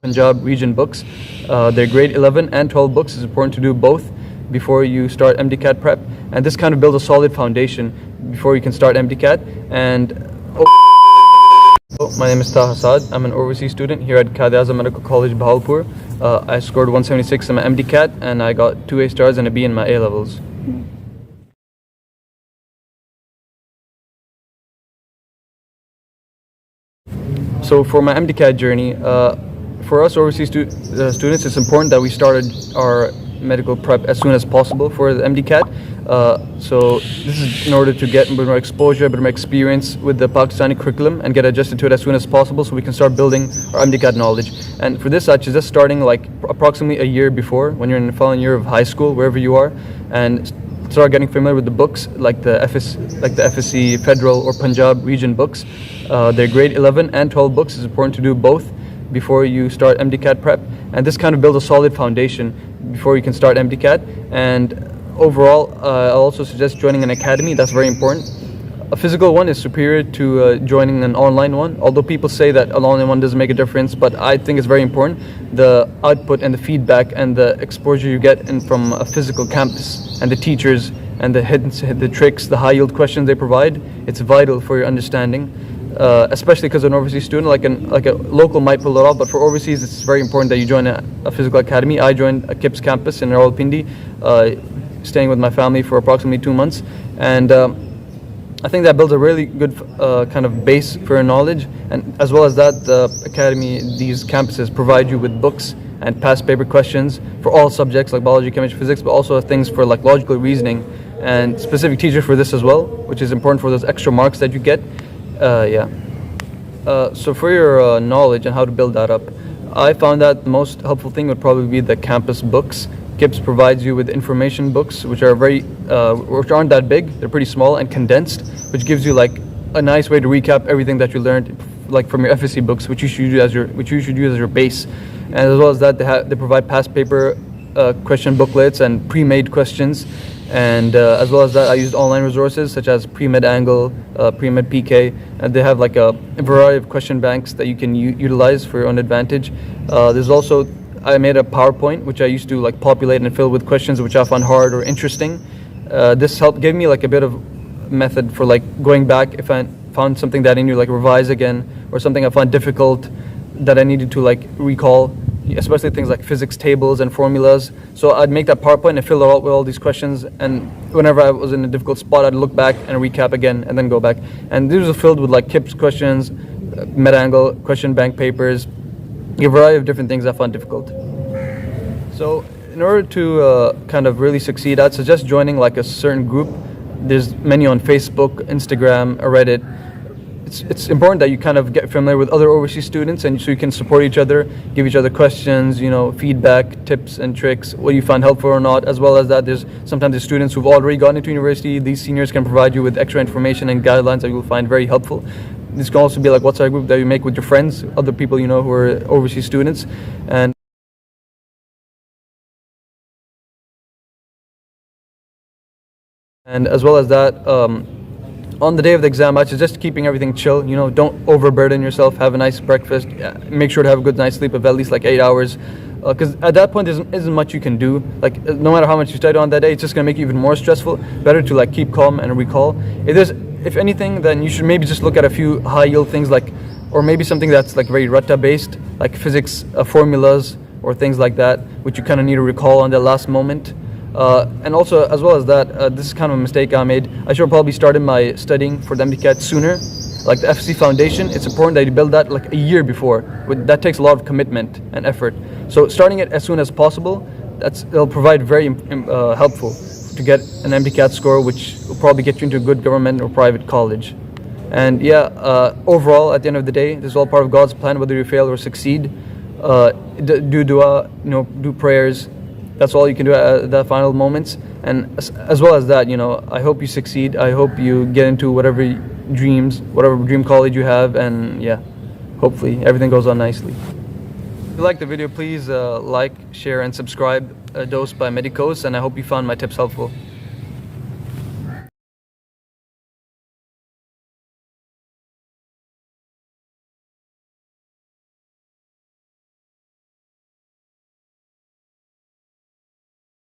Punjab region books. They're grade 11 and 12 books. It's important to do both before you start MDCAT prep, and this kind of builds a solid foundation before you can start MDCAT. And my name is Taha Saad. I'm an overseas student here at QuaideAzam Medical College, Bahawalpur. I scored 176 in my MDCAT and I got 2 A stars and a B in my A-levels. So for my MDCAT journey, for us overseas students, it's important that we started our medical prep as soon as possible for the MDCAT. So this is in order to get a bit more exposure, a bit more experience with the Pakistani curriculum and get adjusted to it as soon as possible so we can start building our MDCAT knowledge. And for this, I suggest starting like approximately a year before, when you're in the final year of high school, wherever you are, and start getting familiar with the books like the FSC Federal or Punjab region books. They're grade 11 and 12 books. It's important to do both before you start MDCAT prep, and this kind of builds a solid foundation before you can start MDCAT. And overall, I'll also suggest joining an academy. That's very important. A physical one is superior to joining an online one, although people say that an online one doesn't make a difference, but I think it's very important. The output and the feedback and the exposure you get from a physical campus and the teachers and the hints, the tricks, the high yield questions they provide, it's vital for your understanding. Especially because an overseas student, like a local might pull it off, but for overseas it's very important that you join a physical academy. I joined a KIPS campus in Rawalpindi, staying with my family for approximately 2 months, and I think that builds a really good kind of base for your knowledge. And as well as that, the academy, these campuses provide you with books and past paper questions for all subjects like biology, chemistry, physics, but also things for like logical reasoning and specific teachers for this as well, which is important for those extra marks that you get. So for your knowledge and how to build that up, I found that the most helpful thing would probably be the campus books. KIPS provides you with information books, which are which aren't that big. They're pretty small and condensed, which gives you like a nice way to recap everything that you learned, like from your FSC books, which you should use as your base. And as well as that, they provide past paper question booklets and pre-made questions. And as well as that, I used online resources such as Pre-Med Angle, Pre-Med PK, and they have like a variety of question banks that you can utilize for your own advantage. There's also, I made a PowerPoint which I used to like populate and fill with questions which I found hard or interesting. This gave me like a bit of method for like going back if I found something that I need to like revise again, or something I found difficult that I needed to like recall, especially things like physics tables and formulas. So I'd make that PowerPoint and fill it out with all these questions, and whenever I was in a difficult spot, I'd look back and recap again and then go back. And these are filled with like KIPS questions, Med-Angle, question bank papers, a variety of different things I found difficult. So in order to kind of really succeed, I'd suggest joining like a certain group. There's many on Facebook, Instagram, or Reddit. It's important that you kind of get familiar with other overseas students, and so you can support each other, give each other questions, feedback, tips and tricks, what you find helpful or not. As well as that, sometimes there's students who've already gone into university. These seniors can provide you with extra information and guidelines that you'll find very helpful. This can also be like WhatsApp group that you make with your friends, other people who are overseas students. And as well as that, on the day of the exam, I suggest keeping everything chill. Don't overburden yourself. Have a nice breakfast. Make sure to have a good night's sleep of at least like 8 hours, because at that point there isn't much you can do. Like no matter how much you study on that day, it's just gonna make you even more stressful. Better to like keep calm and recall. If anything, then you should maybe just look at a few high yield things, or maybe something that's like very ratta based, like physics formulas or things like that, which you kind of need to recall on the last moment. And also, as well as that, this is kind of a mistake I made. I should have probably started my studying for the MDCAT sooner. Like the FSC foundation, it's important that you build that like a year before. That takes a lot of commitment and effort. So starting it as soon as possible, it'll provide very helpful to get an MDCAT score, which will probably get you into a good government or private college. And overall, at the end of the day, this is all part of God's plan, whether you fail or succeed. Do dua, do prayers. That's all you can do at the final moments. And as well as that, I hope you succeed. I hope you get into whatever dream college you have, and hopefully everything goes on nicely. If you like the video, please like, share and subscribe. Dose by Medicos, and I hope you found my tips helpful.